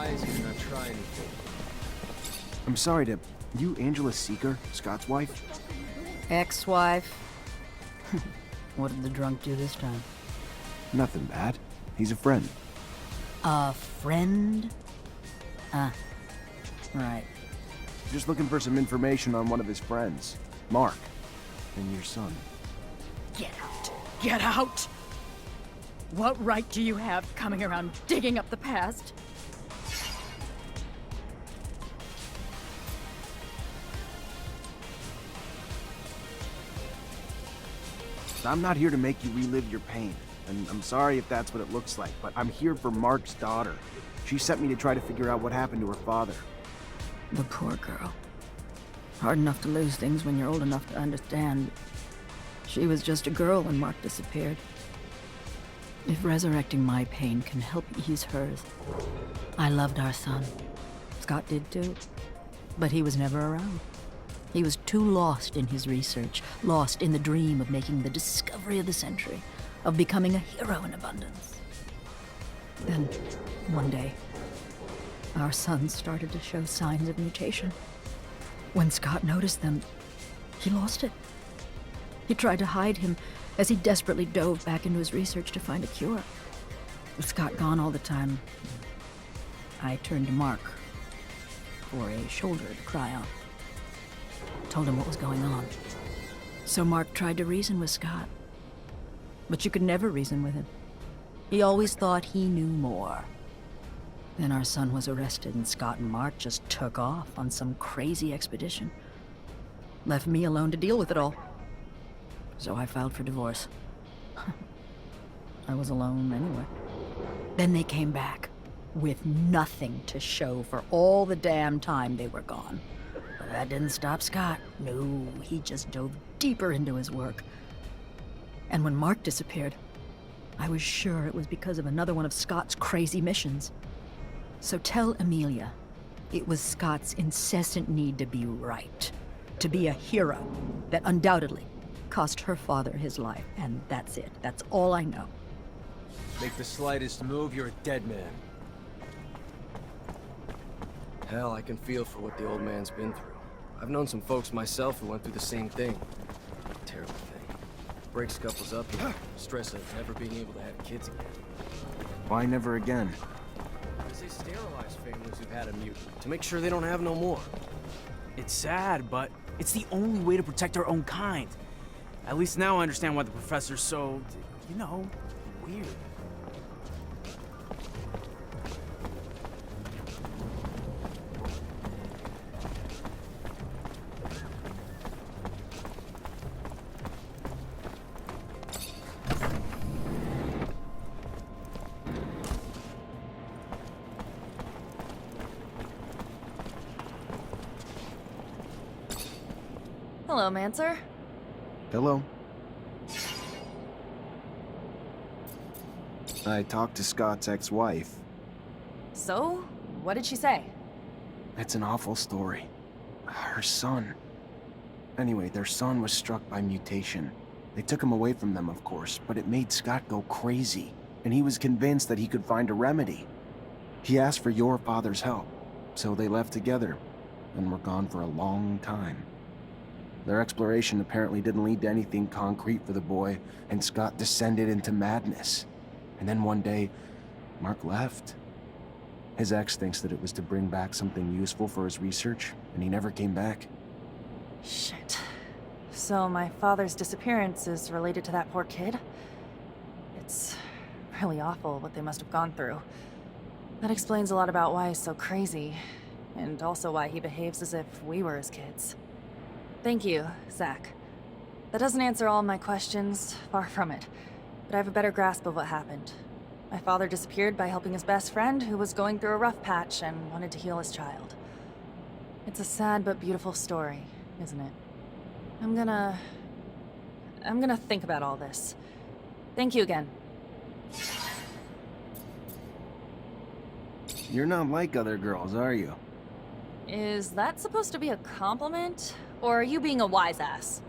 advise you to not try anything. I'm sorry to... You Angela Seeker, Scott's wife? Ex-wife? What did the drunk do this time? Nothing bad. He's a friend. A friend? Right. Just looking for some information on one of his friends. Mark. And your son. Get out! Get out! What right do you have coming around digging up the past? I'm not here to make you relive your pain. And I'm sorry if that's what it looks like, but I'm here for Mark's daughter. She sent me to try to figure out what happened to her father. The poor girl. Hard enough to lose things when you're old enough to understand. She was just a girl when Mark disappeared. If resurrecting my pain can help ease hers. I loved our son. Scott did too. But he was never around. He was too lost in his research, lost in the dream of making the discovery of the century, of becoming a hero in abundance. Then, one day, our son started to show signs of mutation. When Scott noticed them, he lost it. He tried to hide him as he desperately dove back into his research to find a cure. With Scott gone all the time, I turned to Mark for a shoulder to cry on. Told him what was going on. So Mark tried to reason with Scott. But you could never reason with him. He always thought he knew more. Then our son was arrested and Scott and Mark just took off on some crazy expedition. Left me alone to deal with it all. So I filed for divorce. I was alone anyway. Then they came back with nothing to show for all the damn time they were gone. But that didn't stop Scott. No, he just dove deeper into his work. And when Mark disappeared, I was sure it was because of another one of Scott's crazy missions. So tell Amelia, it was Scott's incessant need to be right, to be a hero that undoubtedly cost her father his life, and that's it. That's all I know. Make the slightest move, you're a dead man. Hell, I can feel for what the old man's been through. I've known some folks myself who went through the same thing. Terrible thing. Breaks couples up and stress of never being able to have kids again. Why never again? Because they sterilize families who've had a mutant to make sure they don't have no more. It's sad, but it's the only way to protect our own kind. At least now I understand why the professor's so, you know, weird. Hello, Mancer. Hello? I talked to Scott's ex-wife. So, what did she say? It's an awful story. Her son. Anyway, their son was struck by mutation. They took him away from them, of course, but it made Scott go crazy, and he was convinced that he could find a remedy. He asked for your father's help, so they left together, and were gone for a long time. Their exploration apparently didn't lead to anything concrete for the boy, and Scott descended into madness. And then one day, Mark left. His ex thinks that it was to bring back something useful for his research, and he never came back. Shit. So my father's disappearance is related to that poor kid? It's really awful what they must have gone through. That explains a lot about why he's so crazy, and also why he behaves as if we were his kids. Thank you, Zach. That doesn't answer all my questions, far from it, but I have a better grasp of what happened. My father disappeared by helping his best friend, who was going through a rough patch and wanted to heal his child. It's a sad but beautiful story, isn't it? I'm gonna think about all this. Thank you again. You're not like other girls, are you? Is that supposed to be a compliment? Or are you being a wise ass?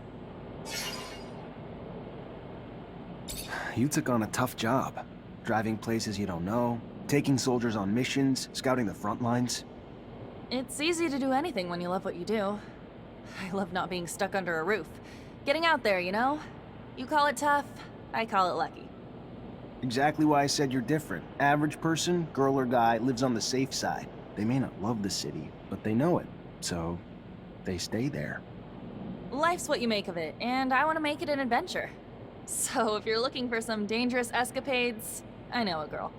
You took on a tough job. Driving places you don't know, Taking soldiers on missions, scouting the front lines. It's easy to do anything when you love what you do. I love not being stuck under a roof. Getting out there, you know? You call it tough, I call it lucky. Exactly why I said you're different. Average person, girl or guy, lives on the safe side. They may not love the city, but they know it. So, they stay there. Life's what you make of it, and I want to make it an adventure. So if you're looking for some dangerous escapades, I know a girl.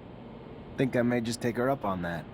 Think I may just take her up on that.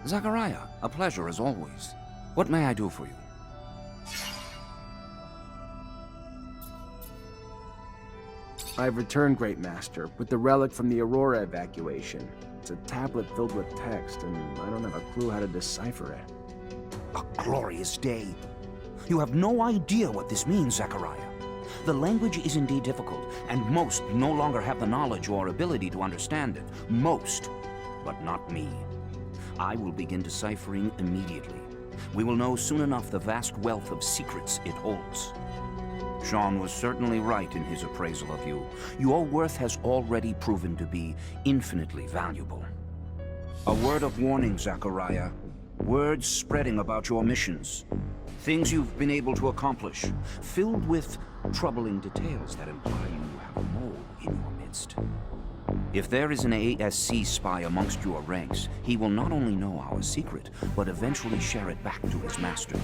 Zachariah, a pleasure as always. What may I do for you? I've returned, Great Master, with the relic from the Aurora evacuation. It's a tablet filled with text, and I don't have a clue how to decipher it. A glorious day. You have no idea what this means, Zachariah. The language is indeed difficult, and most no longer have the knowledge or ability to understand it. Most, but not me. I will begin deciphering immediately. We will know soon enough the vast wealth of secrets it holds. Jean was certainly right in his appraisal of you. Your worth has already proven to be infinitely valuable. A word of warning, Zachariah. Words spreading about your missions. Things you've been able to accomplish, filled with troubling details that imply you have a mole in your midst. If there is an ASC spy amongst your ranks, he will not only know our secret, but eventually share it back to his master.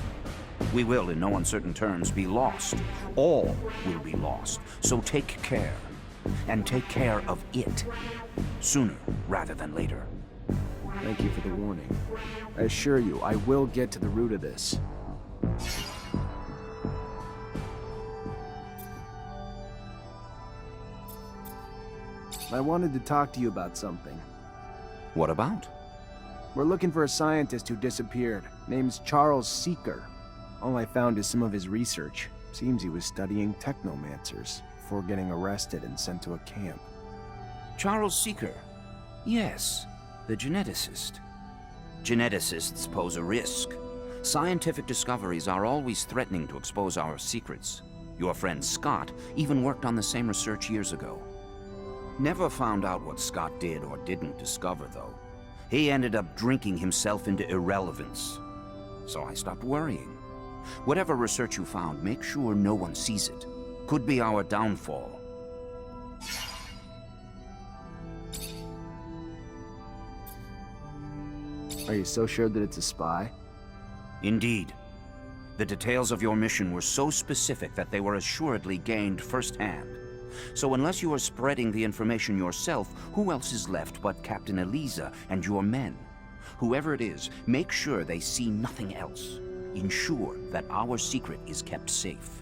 We will, in no uncertain terms, be lost. All will be lost. So take care. And take care of it. Sooner rather than later. Thank you for the warning. I assure you, I will get to the root of this. I wanted to talk to you about something. What about? We're looking for a scientist who disappeared. Name's Charles Seeker. All I found is some of his research. Seems he was studying Technomancers before getting arrested and sent to a camp. Charles Seeker. Yes, the geneticist. Geneticists pose a risk. Scientific discoveries are always threatening to expose our secrets. Your friend Scott even worked on the same research years ago. Never found out what Scott did or didn't discover, though. He ended up drinking himself into irrelevance. So I stopped worrying. Whatever research you found, make sure no one sees it. Could be our downfall. Are you so sure that it's a spy? Indeed. The details of your mission were so specific that they were assuredly gained firsthand. So unless you are spreading the information yourself, who else is left but Captain Eliza and your men? Whoever it is, make sure they see nothing else. Ensure that our secret is kept safe.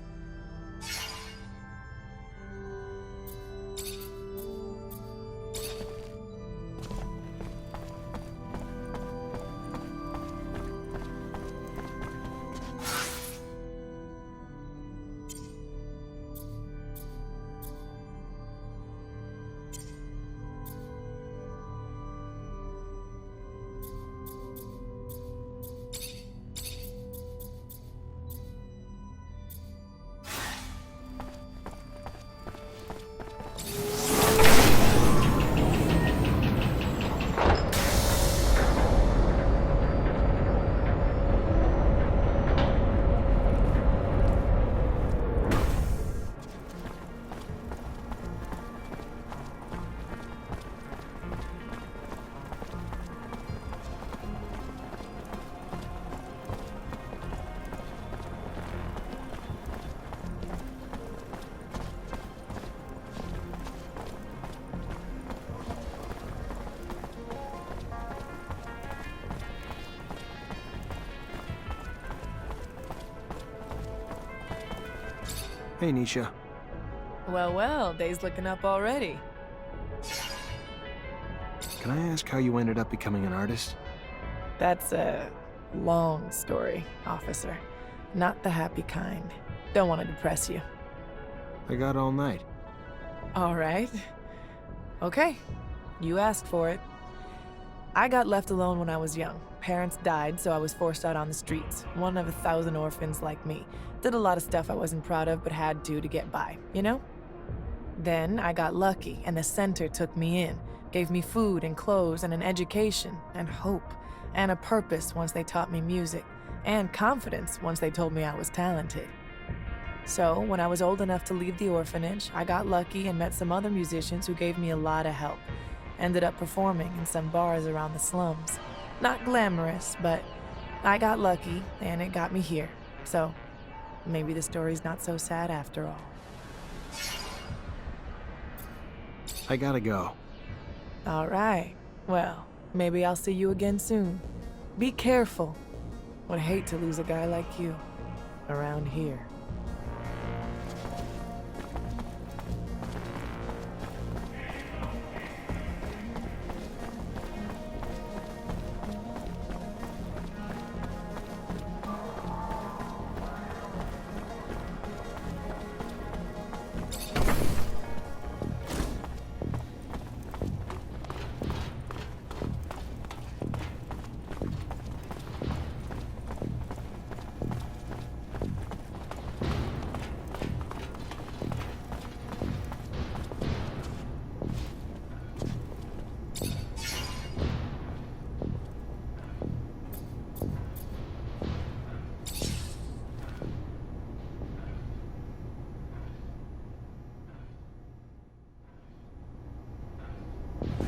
Hey, Nisha. Well, well, day's looking up already. Can I ask how you ended up becoming an artist? That's a long story, officer. Not the happy kind. Don't want to depress you. I got all night. All right. Okay. You asked for it. I got left alone when I was young. Parents died, so I was forced out on the streets. One of 1,000 orphans like me. Did a lot of stuff I wasn't proud of, but had to get by, you know? Then I got lucky, and the center took me in. Gave me food and clothes and an education and hope and a purpose once they taught me music, and confidence once they told me I was talented. So, when I was old enough to leave the orphanage, I got lucky and met some other musicians who gave me a lot of help. Ended up performing in some bars around the slums. Not glamorous, but I got lucky and it got me here. So, maybe the story's not so sad after all. I gotta go. All right. Well, maybe I'll see you again soon. Be careful. Would hate to lose a guy like you around here.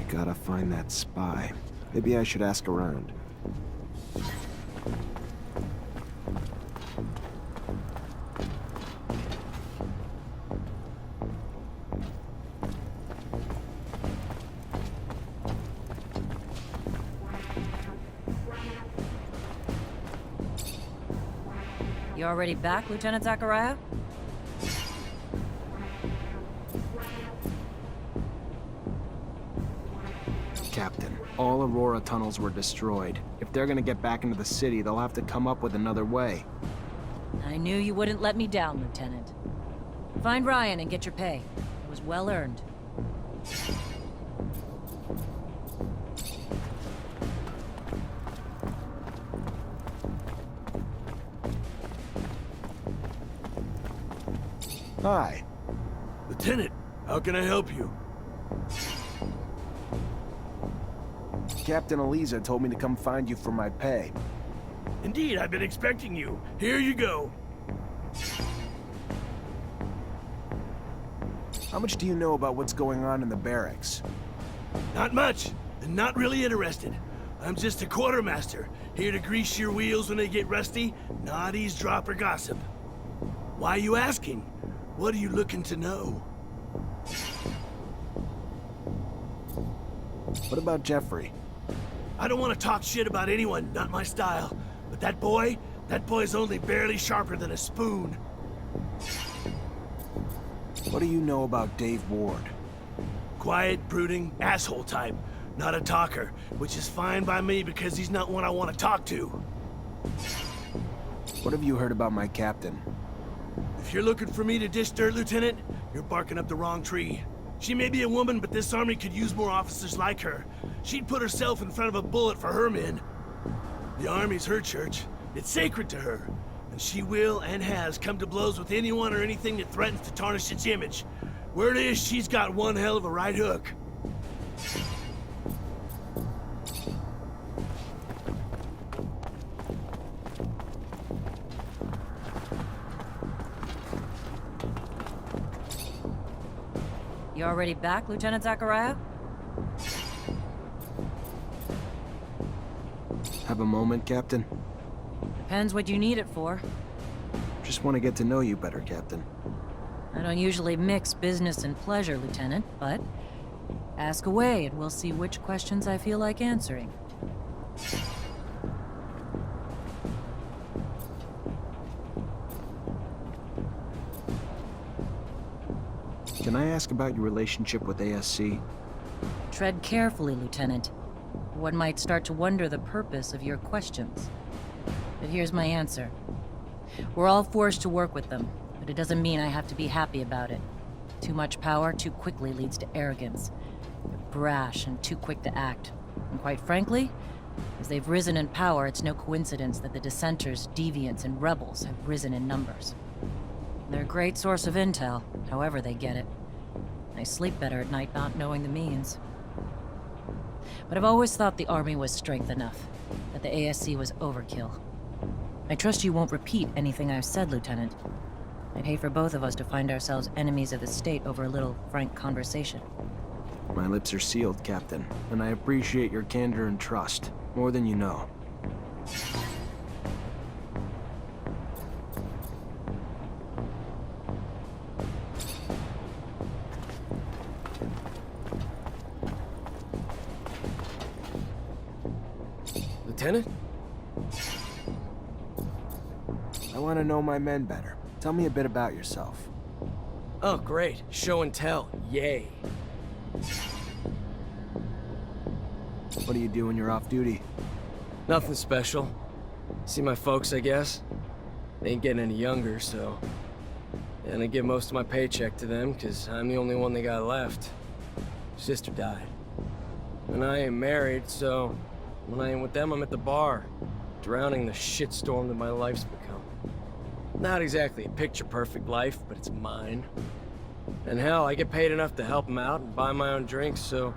Gotta find that spy. Maybe I should ask around. You already back, Lieutenant Zachariah? Captain. All Aurora tunnels were destroyed. If they're gonna get back into the city, they'll have to come up with another way. I knew you wouldn't let me down, Lieutenant. Find Ryan and get your pay. It was well earned. Hi. Lieutenant, how can I help you? Captain Eliza told me to come find you for my pay. Indeed, I've been expecting you. Here you go. How much do you know about what's going on in the barracks? Not much, and not really interested. I'm just a quartermaster, here to grease your wheels when they get rusty, not eavesdrop or gossip. Why are you asking? What are you looking to know? What about Jeffrey? I don't want to talk shit about anyone, not my style. But that boy's only barely sharper than a spoon. What do you know about Dave Ward? Quiet, brooding, asshole type. Not a talker, which is fine by me because he's not one I want to talk to. What have you heard about my captain? If you're looking for me to dish dirt, Lieutenant, you're barking up the wrong tree. She may be a woman, but this army could use more officers like her. She'd put herself in front of a bullet for her men. The army's her church. It's sacred to her. And she will and has come to blows with anyone or anything that threatens to tarnish its image. Word is, she's got one hell of a right hook. You already back, Lieutenant Zachariah? Have a moment, Captain? Depends what you need it for. Just want to get to know you better, Captain. I don't usually mix business and pleasure, Lieutenant, but ask away and we'll see which questions I feel like answering. Can I ask about your relationship with ASC? Tread carefully, Lieutenant. One might start to wonder the purpose of your questions. But here's my answer. We're all forced to work with them, but it doesn't mean I have to be happy about it. Too much power too quickly leads to arrogance. They're brash and too quick to act. And quite frankly, as they've risen in power, it's no coincidence that the dissenters, deviants, and rebels have risen in numbers. They're a great source of intel, however they get it. I sleep better at night not knowing the means. But I've always thought the army was strength enough, that the ASC was overkill. I trust you won't repeat anything I've said, Lieutenant. I'd hate for both of us to find ourselves enemies of the state over a little frank conversation. My lips are sealed, Captain, and I appreciate your candor and trust, more than you know. Lieutenant? I want to know my men better. Tell me a bit about yourself. Oh, great. Show and tell. Yay. What do you do when you're off duty? Nothing special. See my folks, I guess. They ain't getting any younger, so... And I give most of my paycheck to them, because I'm the only one they got left. Sister died. And I ain't married, so... When I ain't with them, I'm at the bar, drowning the shitstorm that my life's become. Not exactly a picture-perfect life, but it's mine. And hell, I get paid enough to help them out and buy my own drinks, so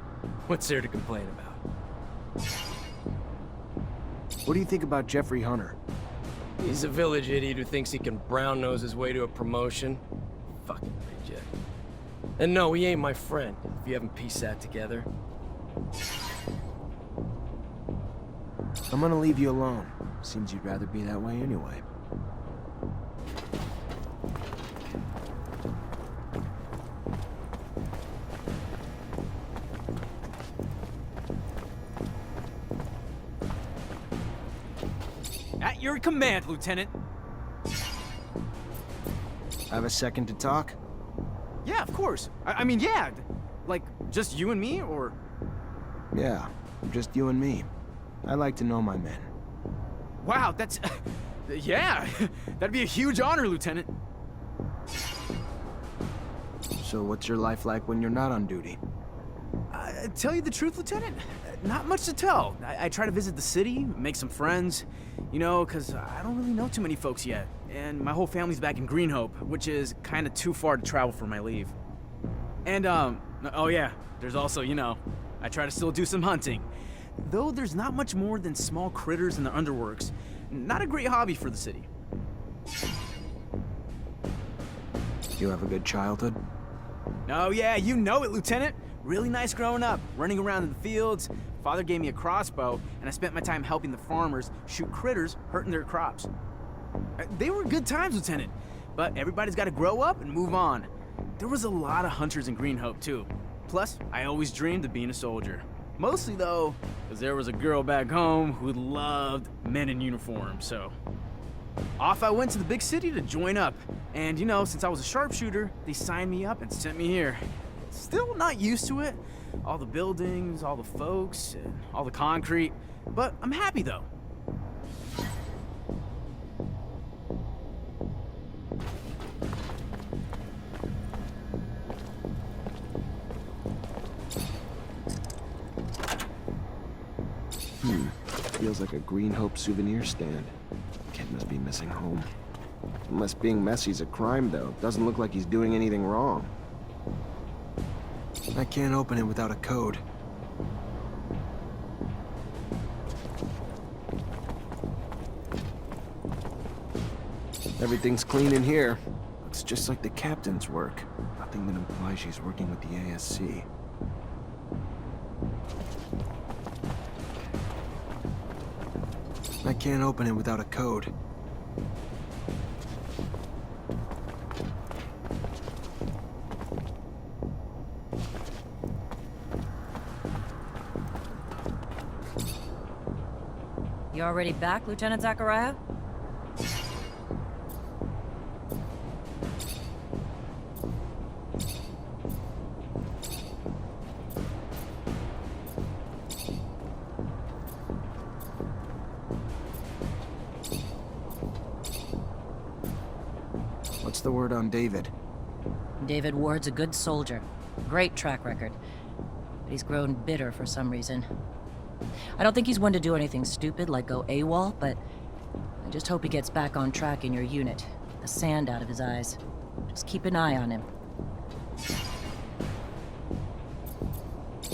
what's there to complain about? What do you think about Jeffrey Hunter? He's a village idiot who thinks he can brown-nose his way to a promotion. Fucking reject. And no, he ain't my friend, if you haven't pieced that together. I'm gonna leave you alone. Seems you'd rather be that way anyway. At your command, Lieutenant. Have a second to talk? Yeah, of course. I mean, yeah. Like, just you and me, or... Yeah. Just you and me. I like to know my men. Wow, that's... yeah, that'd be a huge honor, Lieutenant. So what's your life like when you're not on duty? Tell you the truth, Lieutenant? Not much to tell. I try to visit the city, make some friends, you know, because I don't really know too many folks yet. And my whole family's back in Greenhope, which is kind of too far to travel for my leave. And, oh yeah, there's also, you know, I try to still do some hunting. Though there's not much more than small critters in the underworks. Not a great hobby for the city. You have a good childhood? Oh yeah, you know it, Lieutenant. Really nice growing up, running around in the fields. Father gave me a crossbow, and I spent my time helping the farmers shoot critters hurting their crops. They were good times, Lieutenant, but everybody's got to grow up and move on. There was a lot of hunters in Greenhope, too. Plus, I always dreamed of being a soldier. Mostly, though, because there was a girl back home who loved men in uniform, so... Off I went to the big city to join up. And, you know, since I was a sharpshooter, they signed me up and sent me here. Still not used to it. All the buildings, all the folks, and all the concrete. But I'm happy, though. Feels like a Greenhope souvenir stand. Kid must be missing home. Unless being messy's a crime, though. Doesn't look like he's doing anything wrong. I can't open it without a code. Everything's clean in here. Looks just like the captain's work. Nothing that implies she's working with the ASC. I can't open it without a code. You already back, Lieutenant Zachariah? What's the word on David? David Ward's a good soldier. Great track record. But he's grown bitter for some reason. I don't think he's one to do anything stupid like go AWOL, but I just hope he gets back on track in your unit. The sand out of his eyes. Just keep an eye on him.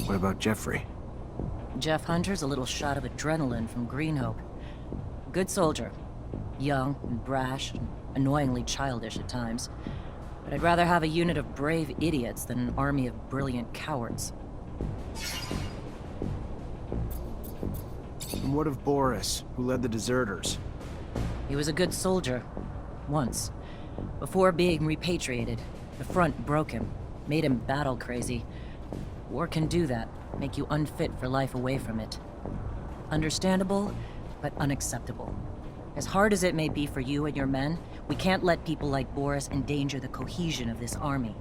What about Jeffrey? Jeff Hunter's a little shot of adrenaline from Greenhope. Good soldier. Young and brash and annoyingly childish at times. But I'd rather have a unit of brave idiots than an army of brilliant cowards. And what of Boris, who led the deserters? He was a good soldier. Once. Before being repatriated, the front broke him. Made him battle crazy. War can do that. Make you unfit for life away from it. Understandable, but unacceptable. As hard as it may be for you and your men, we can't let people like Boris endanger the cohesion of this army.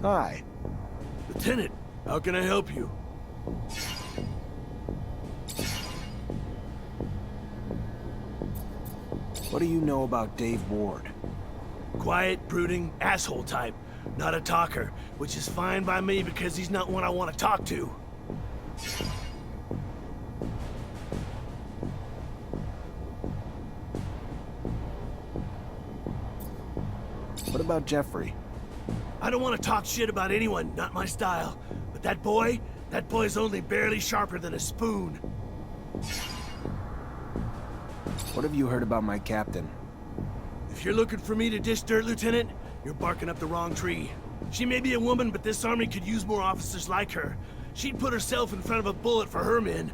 Hi. Lieutenant, how can I help you? What do you know about Dave Ward? Quiet, brooding, asshole type. Not a talker, which is fine by me because he's not one I want to talk to. What about Jeffrey? I don't want to talk shit about anyone, not my style. But that boy's only barely sharper than a spoon. What have you heard about my captain? If you're looking for me to dish dirt, Lieutenant, you're barking up the wrong tree. She may be a woman, but this army could use more officers like her. She'd put herself in front of a bullet for her men.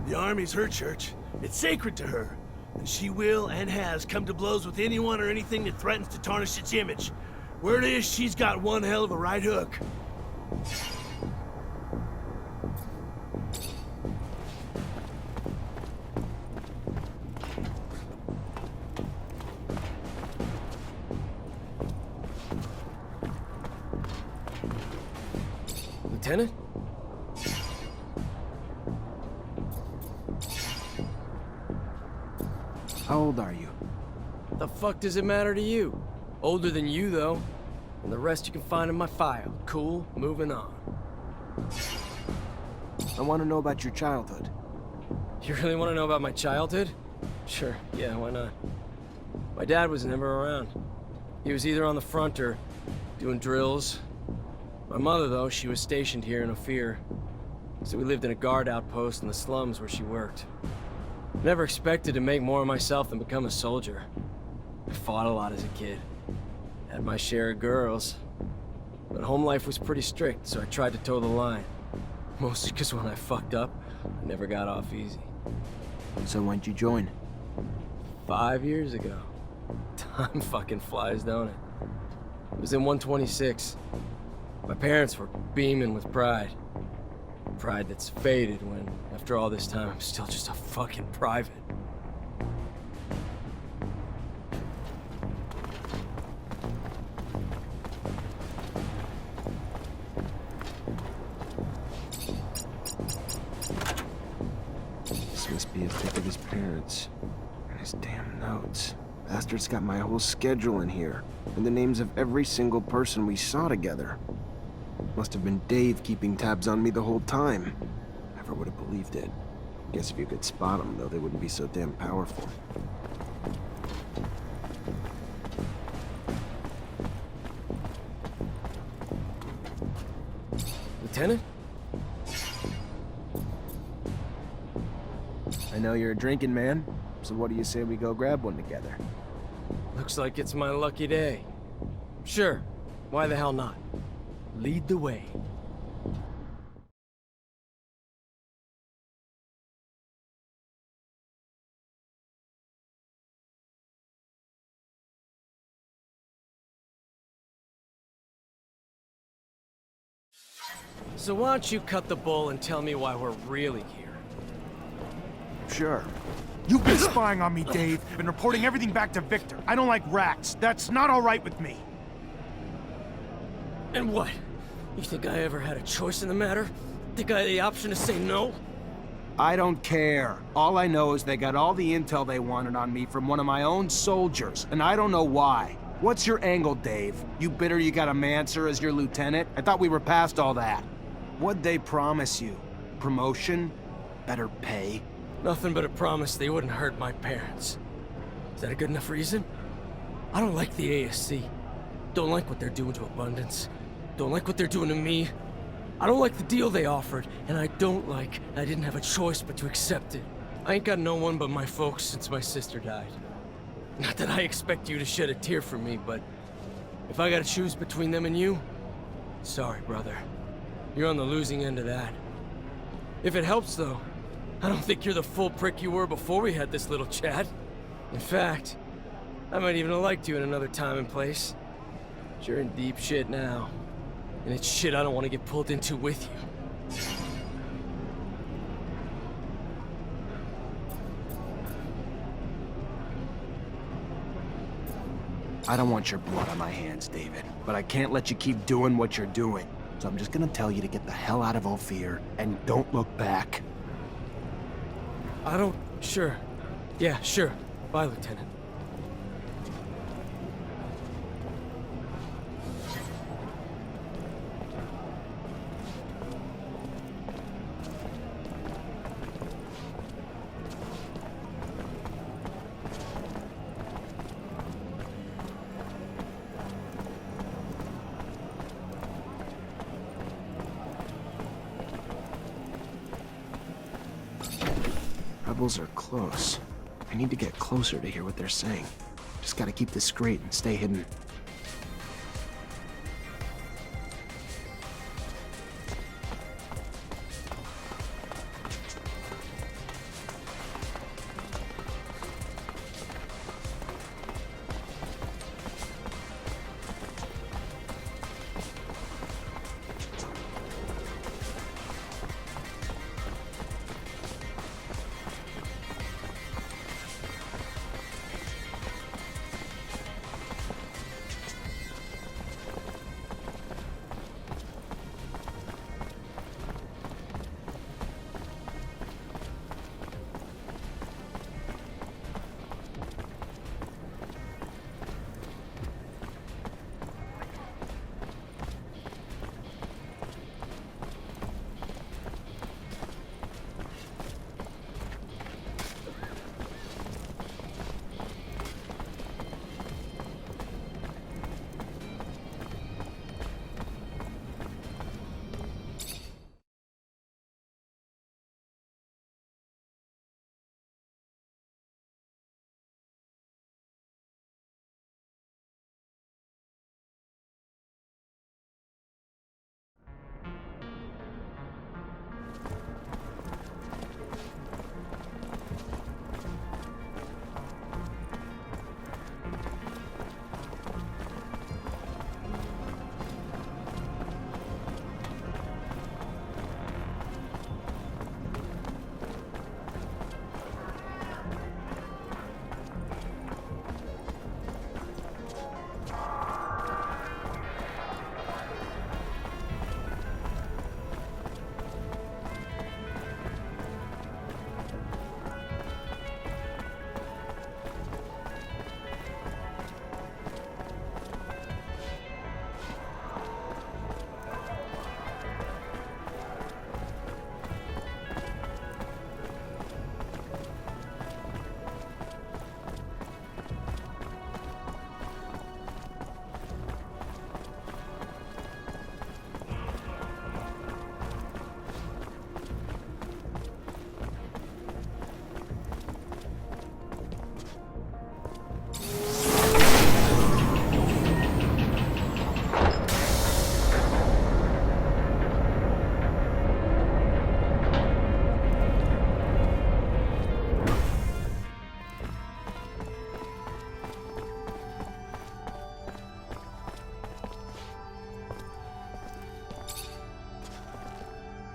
The army's her church. It's sacred to her. And she will and has come to blows with anyone or anything that threatens to tarnish its image. Word is, she's got one hell of a right hook. Lieutenant? How old are you? The fuck does it matter to you? Older than you, though. And the rest you can find in my file. Cool, moving on. I want to know about your childhood. You really want to know about my childhood? Sure, yeah, why not? My dad was never around. He was either on the front or doing drills. My mother, though, she was stationed here in Ophir. So we lived in a guard outpost in the slums where she worked. Never expected to make more of myself than become a soldier. I fought a lot as a kid. Had my share of girls. But home life was pretty strict, so I tried to toe the line. Mostly because when I fucked up, I never got off easy. So when'd you join? 5 years ago. Time fucking flies, don't it? It was in 126. My parents were beaming with pride. Pride that's faded when, after all this time, I'm still just a fucking private. This must be a pic of his parents. And his damn notes. Bastard's got my whole schedule in here. And the names of every single person we saw together. Must have been Dave keeping tabs on me the whole time. Never would have believed it. Guess if you could spot them, though, they wouldn't be so damn powerful. Lieutenant? I know you're a drinking man, so what do you say we go grab one together? Looks like it's my lucky day. Sure, why the hell not? Lead the way. So why don't you cut the bull and tell me why we're really here? Sure. You've been spying on me, Dave, and reporting everything back to Viktor. I don't like rats. That's not all right with me. And what? You think I ever had a choice in the matter? Think I had the option to say no? I don't care. All I know is they got all the intel they wanted on me from one of my own soldiers, and I don't know why. What's your angle, Dave? You bitter you got a Mancer as your lieutenant? I thought we were past all that. What'd they promise you? Promotion? Better pay? Nothing but a promise they wouldn't hurt my parents. Is that a good enough reason? I don't like the ASC. Don't like what they're doing to Abundance. Don't like what they're doing to me. I don't like the deal they offered, and I don't like I didn't have a choice but to accept it. I ain't got no one but my folks since my sister died. Not that I expect you to shed a tear for me, but if I gotta choose between them and you, sorry, brother. You're on the losing end of that. If it helps, though, I don't think you're the full prick you were before we had this little chat. In fact, I might even have liked you in another time and place. But you're in deep shit now. And it's shit I don't want to get pulled into with you. I don't want your blood on my hands, David, but I can't let you keep doing what you're doing. So I'm just gonna tell you to get the hell out of Ophir and don't look back. I don't... Sure. Yeah, sure. Bye, Lieutenant. Rebels are close. I need to get closer to hear what they're saying. Just gotta keep this straight and stay hidden.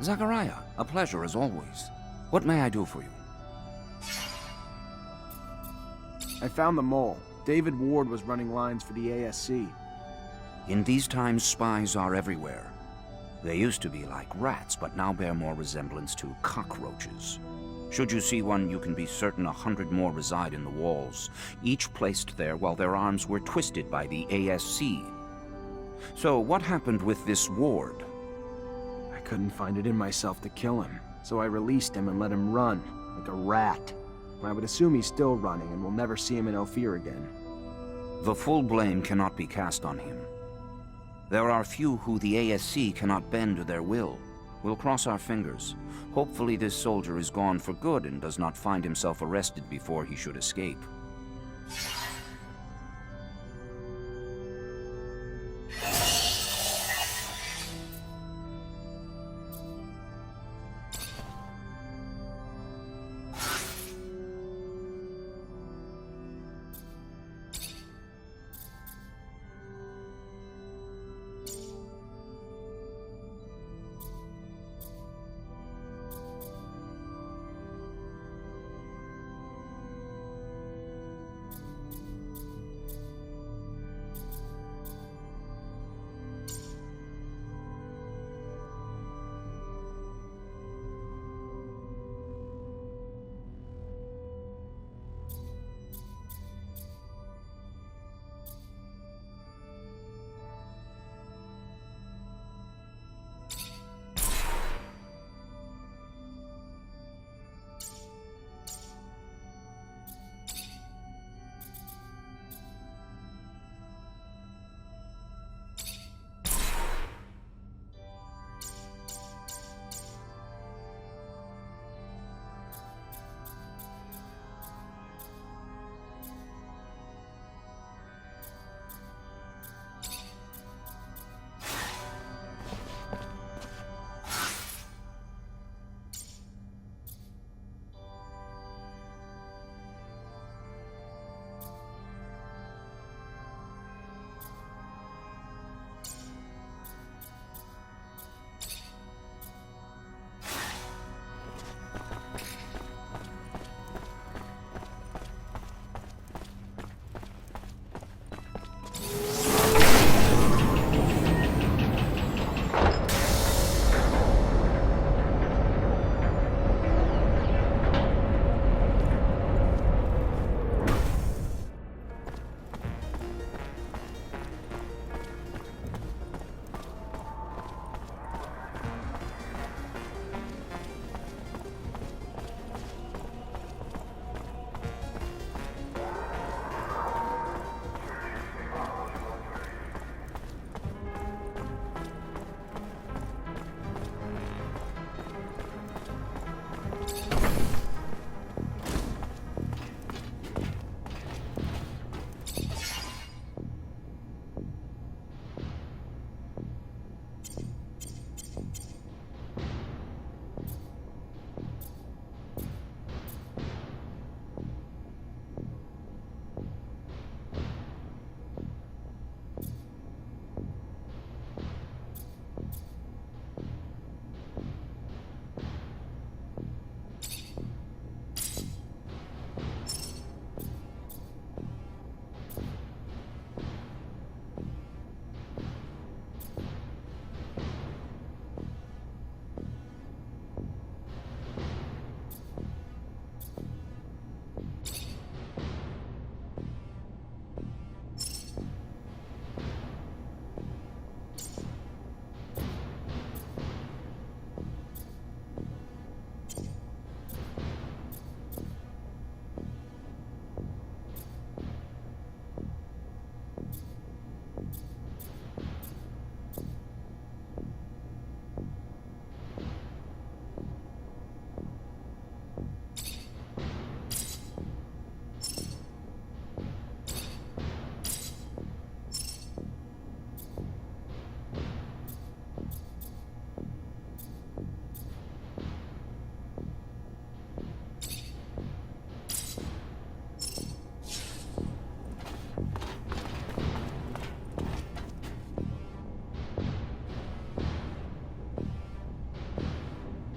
Zachariah, a pleasure as always. What may I do for you? I found the mole. David Ward was running lines for the ASC. In these times, spies are everywhere. They used to be like rats, but now bear more resemblance to cockroaches. Should you see one, you can be certain 100 more reside in the walls, each placed there while their arms were twisted by the ASC. So, what happened with this Ward? I couldn't find it in myself to kill him, so I released him and let him run, like a rat. I would assume he's still running and we'll never see him in Ophir again. The full blame cannot be cast on him. There are few who the ASC cannot bend to their will. We'll cross our fingers. Hopefully this soldier is gone for good and does not find himself arrested before he should escape.